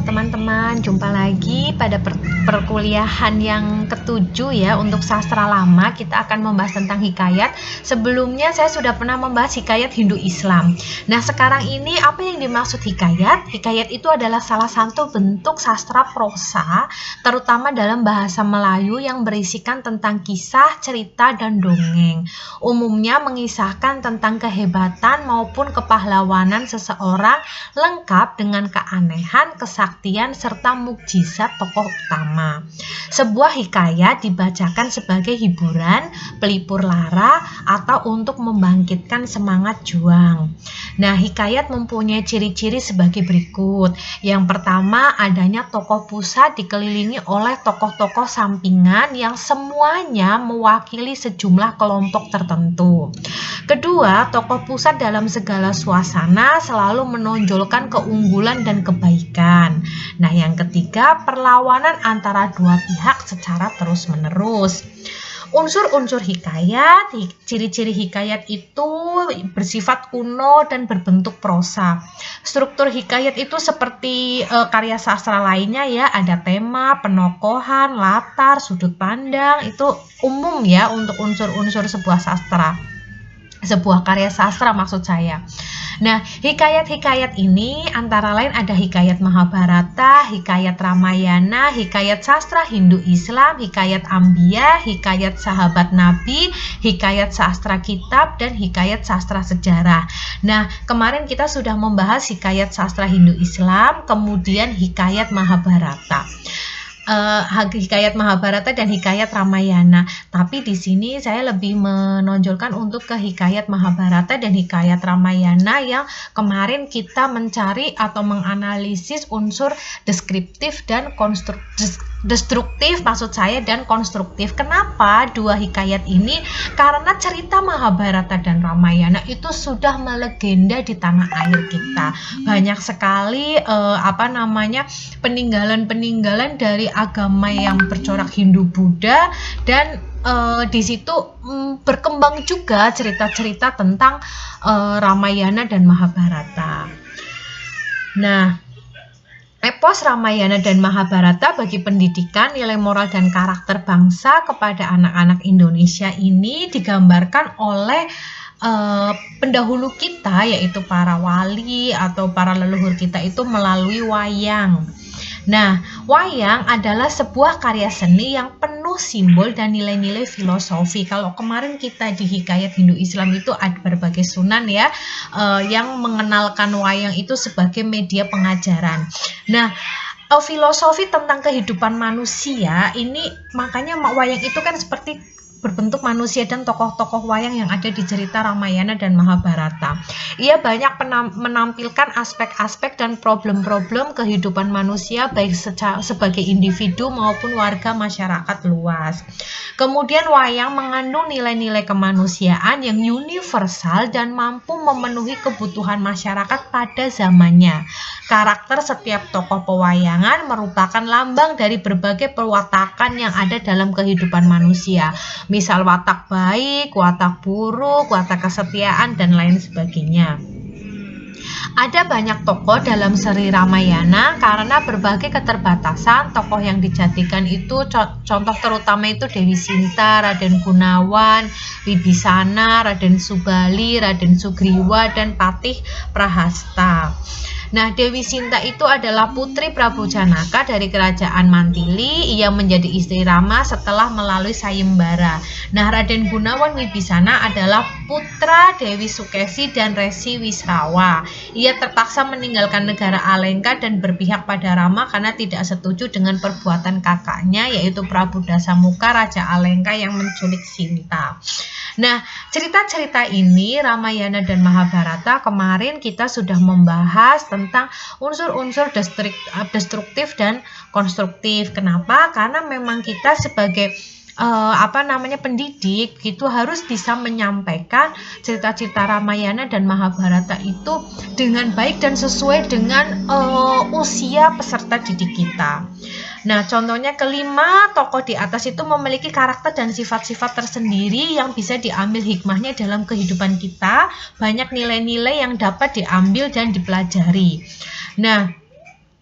teman-teman, jumpa lagi pada perkuliahan yang ke-7 ya. Untuk sastra lama kita akan membahas tentang hikayat. Sebelumnya saya sudah pernah membahas hikayat Hindu Islam. Nah, sekarang ini apa yang dimaksud hikayat? Hikayat itu adalah salah satu bentuk sastra prosa, terutama dalam bahasa Melayu yang berisikan tentang kisah, cerita, dan dongeng. Umumnya mengisahkan tentang kehebatan maupun kepahlawanan seseorang, lengkap dengan keanehan, kesaktian, serta mukjizat tokoh utama. Sebuah hikayat dibacakan sebagai hiburan, pelipur lara, atau untuk membangkitkan semangat juang. Nah, hikayat mempunyai ciri-ciri sebagai berikut. Yang pertama, adanya tokoh pusat dikelilingi oleh tokoh-tokoh sampingan yang semuanya mewakili sejumlah kelompok tertentu. Kedua, tokoh pusat dalam segala suasana selalu menonjolkan keunggulan dan kebaikan. Nah, yang ketiga, perlawanan antara dua pihak secara terus-menerus. Unsur-unsur hikayat, ciri-ciri hikayat itu bersifat kuno dan berbentuk prosa. Struktur hikayat itu seperti karya sastra lainnya ya, ada tema, penokohan, latar, sudut pandang, itu umum ya untuk unsur-unsur sebuah sastra. Sebuah karya sastra maksud saya. Nah, hikayat-hikayat ini antara lain ada hikayat Mahabharata, hikayat Ramayana, hikayat sastra Hindu Islam, hikayat Ambiya, hikayat sahabat Nabi, hikayat sastra kitab, dan hikayat sastra sejarah. Nah, kemarin kita sudah membahas hikayat sastra Hindu Islam, kemudian hikayat Mahabharata. Hikayat Mahabharata dan hikayat Ramayana. Tapi di sini saya lebih menonjolkan untuk ke hikayat Mahabharata dan hikayat Ramayana yang kemarin kita mencari atau menganalisis unsur deskriptif dan destruktif maksud saya dan konstruktif. Kenapa dua hikayat ini? Karena cerita Mahabharata dan Ramayana itu sudah melegenda di tanah air kita. Banyak sekali peninggalan-peninggalan dari agama yang bercorak Hindu Buddha, dan di situ berkembang juga cerita-cerita tentang Ramayana dan Mahabharata. Nah, epos Ramayana dan Mahabharata bagi pendidikan, nilai moral dan karakter bangsa kepada anak-anak Indonesia ini digambarkan oleh pendahulu kita, yaitu para wali atau para leluhur kita itu melalui wayang. Nah, wayang adalah sebuah karya seni yang penuh simbol dan nilai-nilai filosofi. Kalau kemarin kita di hikayat Hindu Islam itu ada berbagai sunan ya, yang mengenalkan wayang itu sebagai media pengajaran. Nah, filosofi tentang kehidupan manusia ini, makanya wayang itu kan seperti berbentuk manusia dan tokoh-tokoh wayang yang ada di cerita Ramayana dan Mahabharata. Ia banyak menampilkan aspek-aspek dan problem-problem kehidupan manusia baik sebagai individu maupun warga masyarakat luas. Kemudian wayang mengandung nilai-nilai kemanusiaan yang universal dan mampu memenuhi kebutuhan masyarakat pada zamannya. Karakter setiap tokoh pewayangan merupakan lambang dari berbagai perwatakan yang ada dalam kehidupan manusia. Misal watak baik, watak buruk, watak kesetiaan, dan lain sebagainya. Ada banyak tokoh dalam seri Ramayana karena berbagai keterbatasan tokoh yang dijadikan itu, contoh terutama itu Dewi Sinta, Raden Gunawan, Wibisana, Raden Subali, Raden Sugriwa, dan Patih Prahasta. Nah, Dewi Sinta itu adalah putri Prabu Janaka dari kerajaan Mantili. Ia menjadi istri Rama setelah melalui sayembara. Nah, Raden Gunawan Wibisana adalah putra Dewi Sukesi dan Resi Wisrawa. Ia terpaksa meninggalkan negara Alengka dan berpihak pada Rama karena tidak setuju dengan perbuatan kakaknya, yaitu Prabu Dasamuka, Raja Alengka yang menculik Sinta. Nah, cerita-cerita ini Ramayana dan Mahabharata kemarin kita sudah membahas tentang unsur-unsur destruktif dan konstruktif. Kenapa? Karena memang kita sebagai pendidik gitu harus bisa menyampaikan cerita-cerita Ramayana dan Mahabharata itu dengan baik dan sesuai dengan usia peserta didik kita. Nah, contohnya kelima, tokoh di atas itu memiliki karakter dan sifat-sifat tersendiri yang bisa diambil hikmahnya dalam kehidupan kita. Banyak nilai-nilai yang dapat diambil dan dipelajari. Nah,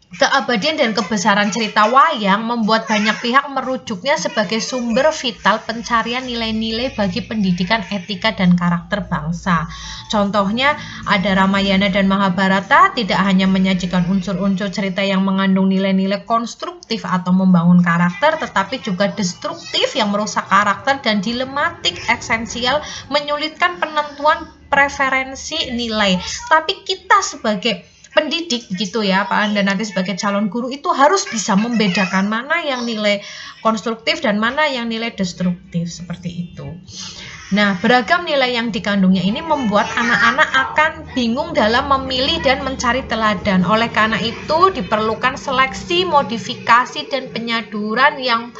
Keabadian dan kebesaran cerita wayang membuat banyak pihak merujuknya sebagai sumber vital pencarian nilai-nilai bagi pendidikan etika dan karakter bangsa. Contohnya ada Ramayana dan Mahabharata tidak hanya menyajikan unsur-unsur cerita yang mengandung nilai-nilai konstruktif atau membangun karakter, tetapi juga destruktif yang merusak karakter dan dilematik esensial menyulitkan penentuan preferensi nilai. Tapi kita sebagai pendidik gitu ya Pak, dan nanti sebagai calon guru itu harus bisa membedakan mana yang nilai konstruktif dan mana yang nilai destruktif seperti itu. Nah, beragam nilai yang dikandungnya ini membuat anak-anak akan bingung dalam memilih dan mencari teladan. Oleh karena itu diperlukan seleksi, modifikasi, dan penyaduran yang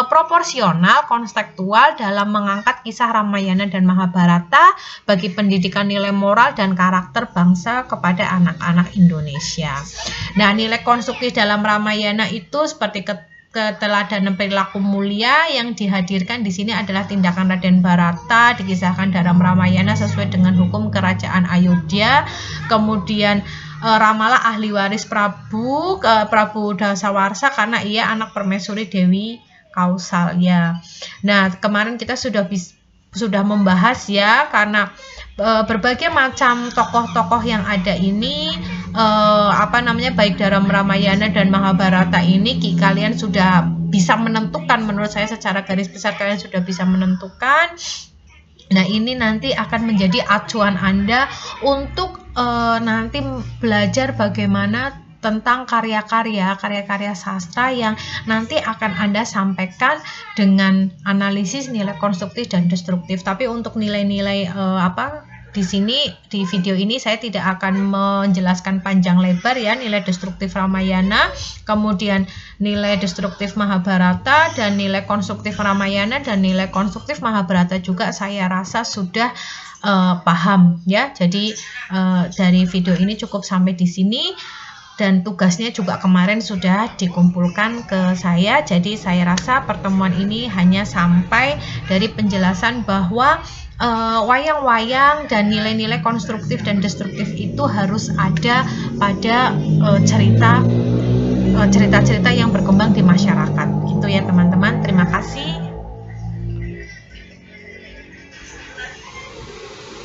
proporsional, konstekstual dalam mengangkat kisah Ramayana dan Mahabharata bagi pendidikan nilai moral dan karakter bangsa kepada anak-anak Indonesia. Nah, nilai konstruktif dalam Ramayana itu seperti keteladanan perilaku mulia yang dihadirkan di sini adalah tindakan Raden Barata dikisahkan dalam Ramayana sesuai dengan hukum kerajaan Ayodhya. Kemudian Ramala ahli waris Prabu Dasawarsa karena ia anak permaisuri Dewi Kausalya. Nah, kemarin kita sudah membahas ya, karena berbagai macam tokoh-tokoh yang ada ini baik dalam Ramayana dan Mahabharata ini kalian sudah bisa menentukan, menurut saya secara garis besar kalian sudah bisa menentukan. Nah, ini nanti akan menjadi acuan Anda untuk nanti belajar bagaimana tentang karya-karya sastra yang nanti akan Anda sampaikan dengan analisis nilai konstruktif dan destruktif. Tapi untuk nilai-nilai di sini di video ini saya tidak akan menjelaskan panjang lebar ya nilai destruktif Ramayana, kemudian nilai destruktif Mahabharata, dan nilai konstruktif Ramayana dan nilai konstruktif Mahabharata juga saya rasa sudah paham ya. Jadi dari video ini cukup sampai di sini. Dan tugasnya juga kemarin sudah dikumpulkan ke saya. Jadi saya rasa pertemuan ini hanya sampai dari penjelasan bahwa wayang-wayang dan nilai-nilai konstruktif dan destruktif itu harus ada pada cerita-cerita yang berkembang di masyarakat. Gitu ya teman-teman. Terima kasih.